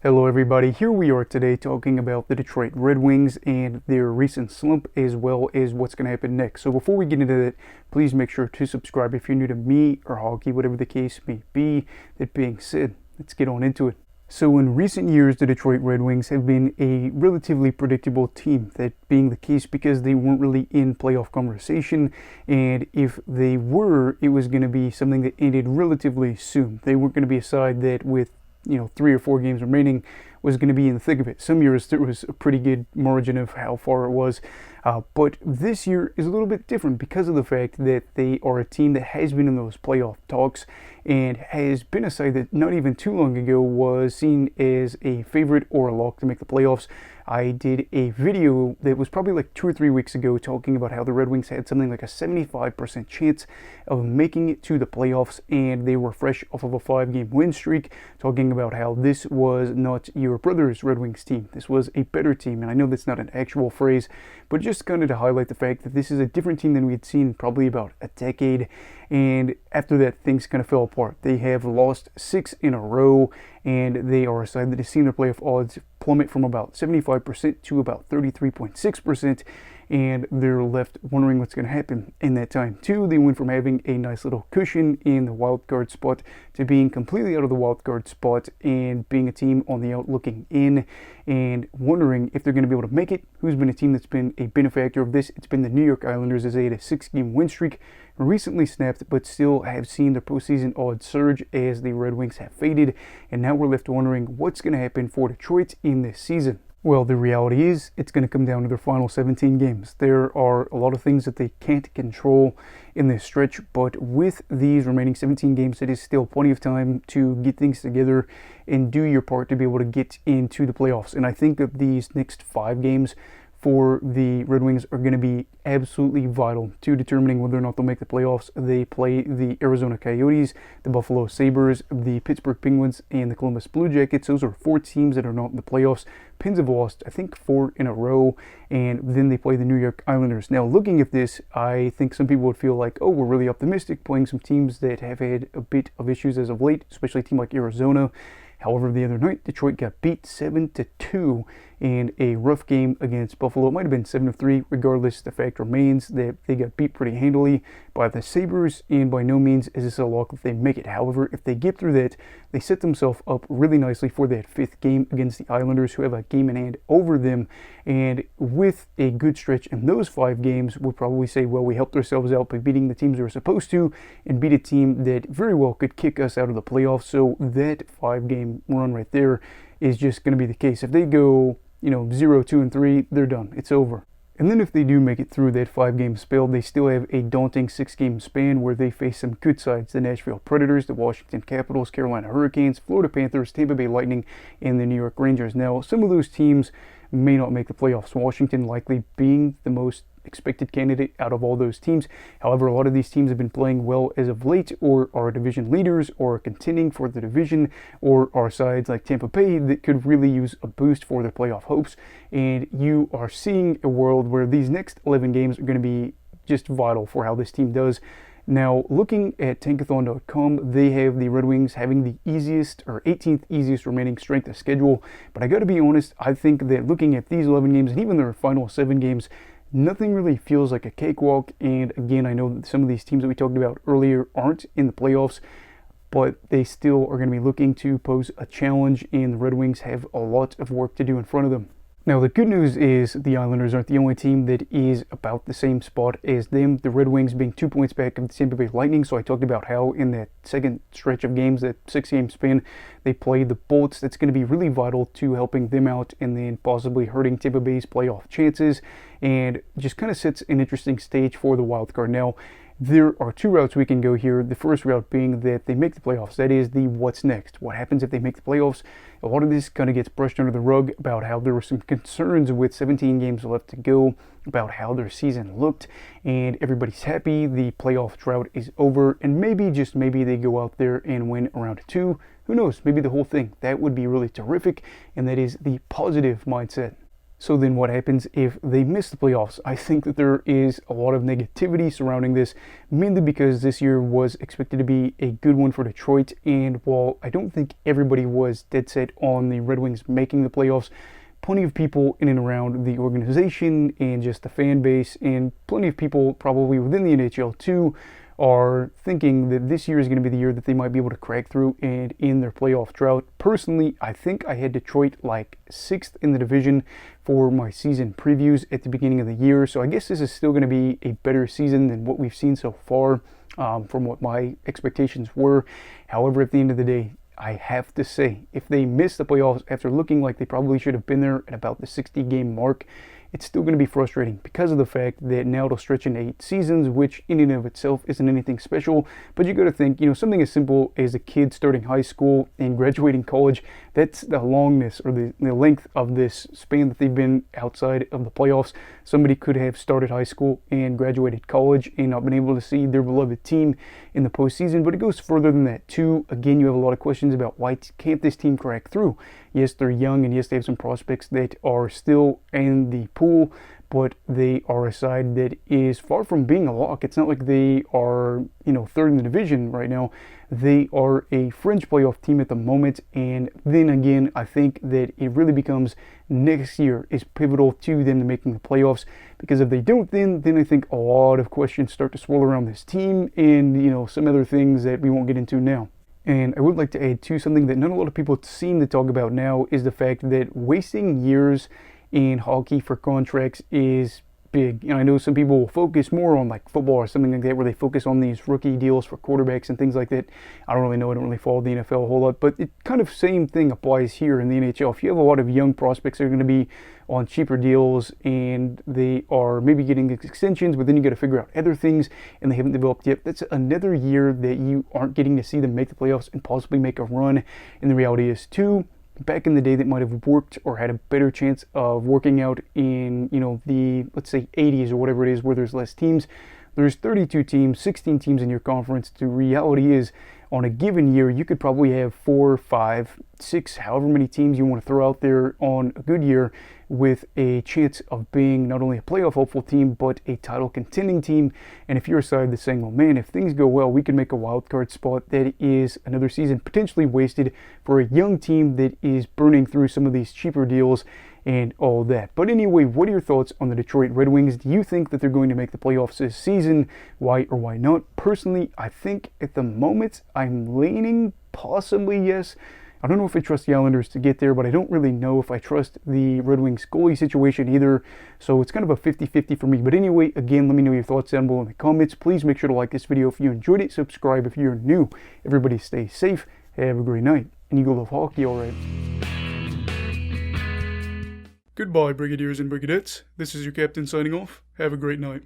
Hello everybody, here we are today talking about the Detroit Red Wings and their recent slump as well as what's going to happen next. So before we get into that, please make sure to subscribe if you're new to me or hockey, whatever the case may be. That being said, let's get on into it. So in recent years, the Detroit Red Wings have been a relatively predictable team, that being the case because they weren't really in playoff conversation, and if they were, it was going to be something that ended relatively soon. They weren't going to be a side that with 3 or 4 games remaining was going to be in the thick of it. Some years there was a pretty good margin of how far it was, but this year is a little bit different because of the fact that they are a team that has been in those playoff talks and has been a side that not even too long ago was seen as a favorite or a lock to make the playoffs. I did a video that was probably like 2 or 3 weeks ago talking about how the Red Wings had something like a 75% chance of making it to the playoffs, and they were fresh off of a 5-game win streak, talking about how this was not your brother's Red Wings team. This was a better team, and I know that's not an actual phrase, but just kind of to highlight the fact that this is a different team than we had seen probably about a decade. And after that, things kind of fell apart. They have lost 6 in a row, and they are a side that has seen their playoff odds plummet from about 75% to about 33.6%, and they're left wondering what's going to happen in that time too. They went from having a nice little cushion in the wild card spot to being completely out of the wild card spot and being a team on the out looking in and wondering if they're going to be able to make it. Who's been a team that's been a benefactor of this? It's been the New York Islanders, as they had a 6-game win streak recently snapped, but still have seen their postseason odds surge as the Red Wings have faded, and now we're left wondering what's going to happen for Detroit in this season. Well, the reality is it's going to come down to their final 17 games. There are a lot of things that they can't control in this stretch, but with these remaining 17 games, it is still plenty of time to get things together and do your part to be able to get into the playoffs. And I think that these next 5 games for the Red Wings are going to be absolutely vital to determining whether or not they'll make the playoffs. They play the Arizona Coyotes, the Buffalo Sabres, the Pittsburgh Penguins, and the Columbus Blue Jackets. Those are 4 teams that are not in the playoffs. Pens have lost, I think, 4 in a row, and then they play the New York Islanders. Now, looking at this, I think some people would feel like, oh, we're really optimistic playing some teams that have had a bit of issues as of late, especially a team like Arizona. However, the other night, Detroit got beat 7-2 in a rough game against Buffalo. It might have been 7-3. Regardless, the fact remains that they got beat pretty handily by the Sabres, and by no means is this a lock if they make it. However, if they get through that, they set themselves up really nicely for that 5th game against the Islanders, who have a game in hand over them. And with a good stretch in those 5 games, we'll probably say, well, we helped ourselves out by beating the teams we were supposed to and beat a team that very well could kick us out of the playoffs. So that 5-game run right there is just going to be the case. If they go 0, 2, and 3, they're done. It's over. And then if they do make it through that 5-game spell, they still have a daunting 6-game span where they face some good sides: the Nashville Predators, the Washington Capitals, Carolina Hurricanes, Florida Panthers, Tampa Bay Lightning, and the New York Rangers. Now, some of those teams may not make the playoffs, Washington likely being the most expected candidate out of all those teams. However, a lot of these teams have been playing well as of late, or are division leaders, or are contending for the division, or are sides like Tampa Bay that could really use a boost for their playoff hopes. And you are seeing a world where these next 11 games are going to be just vital for how this team does. Now, looking at Tankathon.com, they have the Red Wings having the easiest or 18th easiest remaining strength of schedule. But I got to be honest, I think that looking at these 11 games and even their final 7 games, nothing really feels like a cakewalk. And again, I know that some of these teams that we talked about earlier aren't in the playoffs, but they still are going to be looking to pose a challenge, and the Red Wings have a lot of work to do in front of them. Now, the good news is the Islanders aren't the only team that is about the same spot as them. The Red Wings being 2 points back of the Tampa Bay Lightning. So I talked about how in that second stretch of games, that 6-game span, they play the Bolts. That's going to be really vital to helping them out and then possibly hurting Tampa Bay's playoff chances, and just kind of sets an interesting stage for the wild card. Now, there are 2 routes we can go here. The first route being that they make the playoffs. That is the what's next. What happens if they make the playoffs? A lot of this kind of gets brushed under the rug about how there were some concerns with 17 games left to go about how their season looked, and everybody's happy. The playoff drought is over, and maybe, just maybe, they go out there and win round 2. Who knows? Maybe the whole thing. That would be really terrific, and that is the positive mindset. So then what happens if they miss the playoffs? I think that there is a lot of negativity surrounding this, mainly because this year was expected to be a good one for Detroit. And while I don't think everybody was dead set on the Red Wings making the playoffs, plenty of people in and around the organization and just the fan base, and plenty of people probably within the NHL too, are thinking that this year is going to be the year that they might be able to crack through and in their playoff drought. Personally, I think I had Detroit like 6th in the division for my season previews at the beginning of the year. So I guess this is still going to be a better season than what we've seen so far, from what my expectations were. However, at the end of the day, I have to say, if they miss the playoffs after looking like they probably should have been there at about the 60-game mark, it's still going to be frustrating because of the fact that now it'll stretch into 8 seasons, which in and of itself isn't anything special. But you got to think, something as simple as a kid starting high school and graduating college, that's the longness or the length of this span that they've been outside of the playoffs. Somebody could have started high school and graduated college and not been able to see their beloved team in the postseason, but it goes further than that too. Again, you have a lot of questions about why can't this team crack through? Yes, they're young, and yes, they have some prospects that are still in the pool, but they are a side that is far from being a lock. It's not like they are, third in the division right now. They are a fringe playoff team at the moment, and then again, I think that it really becomes next year is pivotal to them to making the playoffs, because if they don't, then I think a lot of questions start to swirl around this team and, some other things that we won't get into now. And I would like to add to something that not a lot of people seem to talk about now is the fact that wasting years in hockey for contracts is big. And I know some people will focus more on like football or something like that, where they focus on these rookie deals for quarterbacks and things like that. I don't really know. I don't really follow the NFL a whole lot, but it kind of same thing applies here in the NHL. If you have a lot of young prospects that are going to be on cheaper deals and they are maybe getting extensions, but then you got to figure out other things and they haven't developed yet, that's another year that you aren't getting to see them make the playoffs and possibly make a run. And the reality is too, back in the day, that might have worked or had a better chance of working out in, the, let's say 80s or whatever it is, where there's less teams. There's 32 teams, 16 teams in your conference. The reality is, on a given year, you could probably have 4, 5, 6, however many teams you want to throw out there on a good year, with a chance of being not only a playoff hopeful team, but a title contending team. And if you're a side that's saying, well, man, if things go well, we can make a wild card spot, that is another season potentially wasted for a young team that is burning through some of these cheaper deals and all that. But anyway, what are your thoughts on the Detroit Red Wings? Do you think that they're going to make the playoffs this season? Why or why not? Personally, I think at the moment I'm leaning possibly yes. I don't know if I trust the Islanders to get there, but I don't really know if I trust the Red Wings goalie situation either. So it's kind of a 50-50 for me. But anyway, again, let me know your thoughts down below in the comments. Please make sure to like this video if you enjoyed it. Subscribe if you're new. Everybody stay safe. Have a great night. And you go love hockey, all right. Goodbye, Brigadiers and Brigadettes. This is your captain signing off. Have a great night.